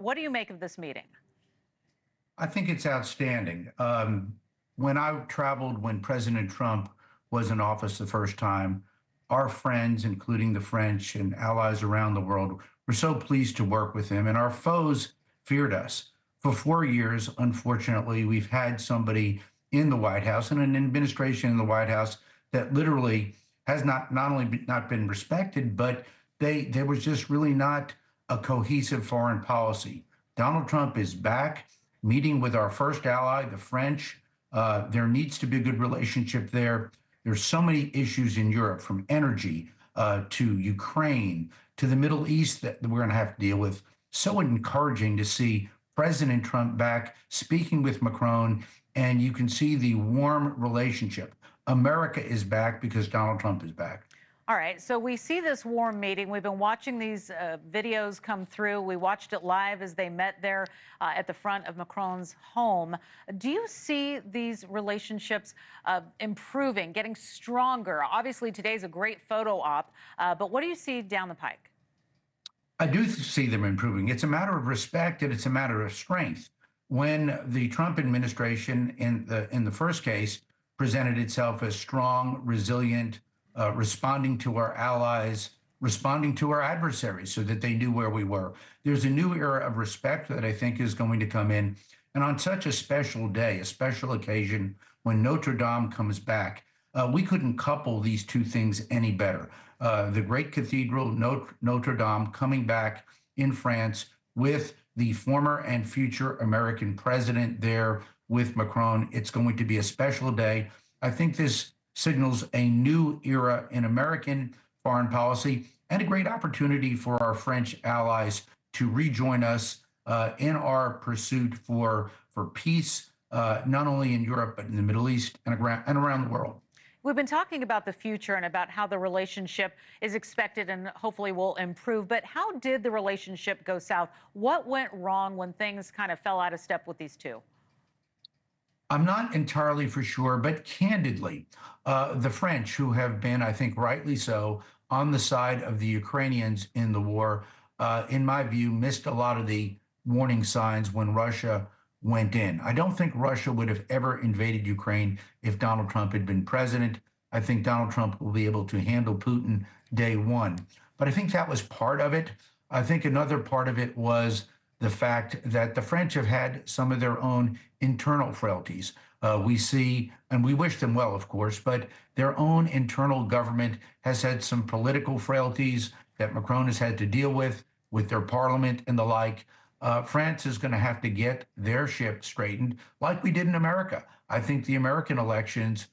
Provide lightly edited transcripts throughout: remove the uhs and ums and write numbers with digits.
What do you make of this meeting? I think it's outstanding. When I traveled when President Trump was in office the first time, our friends, including the French and allies around the world, were so pleased to work with him, and our foes feared us. For 4 years, unfortunately, we've had somebody in the White House and an administration in the White House that literally has not only not been respected, but there was just really not a cohesive foreign policy. Donald Trump is back, meeting with our first ally, the French. There needs to be a good relationship there. There's so many issues in Europe, from energy to Ukraine to the Middle East, that we're going to have to deal with. So encouraging to see President Trump back speaking with Macron, and you can see the warm relationship. America is back because Donald Trump is back. All right, so we see this warm meeting. We've been watching these videos come through. We watched it live as they met there at the front of Macron's home. Do you see these relationships improving, getting stronger? Obviously, today's a great photo op, but what do you see down the pike? I do see them improving. It's a matter of respect and it's a matter of strength. When the Trump administration in the first case presented itself as strong, resilient, responding to our allies, responding to our adversaries so that they knew where we were. There's a new era of respect that I think is going to come in. And on such a special day, a special occasion, when Notre Dame comes back, we couldn't couple these two things any better. The great cathedral, Notre Dame, coming back in France with the former and future American president there with Macron. It's going to be a special day. I think this signals a new era in American foreign policy and a great opportunity for our French allies to rejoin us in our pursuit for peace, not only in Europe, but in the Middle East and around the world. We've been talking about the future and about how the relationship is expected and hopefully will improve. But how did the relationship go south? What went wrong when things kind of fell out of step with these two? I'm not entirely for sure, but candidly, the French, who have been, I think rightly so, on the side of the Ukrainians in the war, in my view, missed a lot of the warning signs when Russia went in. I don't think Russia would have ever invaded Ukraine if Donald Trump had been president. I think Donald Trump will be able to handle Putin day one. But I think that was part of it. I think another part of it was the fact that the French have had some of their own internal frailties. We see, and we wish them well, of course, but their own internal government has had some political frailties that Macron has had to deal with their parliament and the like. France is going to have to get their ship straightened like we did in America. I think the American elections,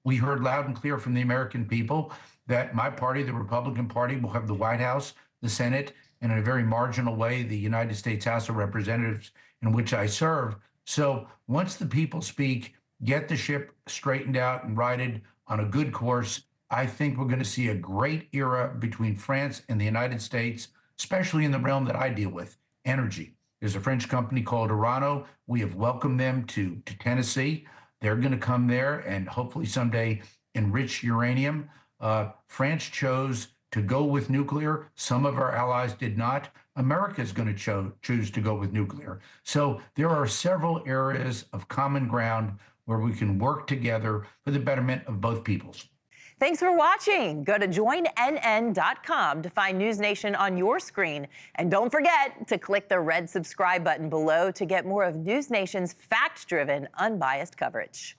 we heard loud and clear from the American people that my party, the Republican Party, will have the White House, the Senate, and in a very marginal way, the United States House of Representatives, in which I serve. So once the people speak, get the ship straightened out and righted on a good course, I think we're going to see a great era between France and the United States, especially in the realm that I deal with, energy. There's a French company called Orano. We have welcomed them to Tennessee. They're going to come there and hopefully someday enrich uranium. France chose to go with nuclear. Some of our allies did not. America is going to choose to go with nuclear. So there are several areas of common ground where we can work together for the betterment of both peoples. Thanks for watching. Go to joinnn.com to find NewsNation on your screen. And don't forget to click the red subscribe button below to get more of NewsNation's fact-driven, unbiased coverage.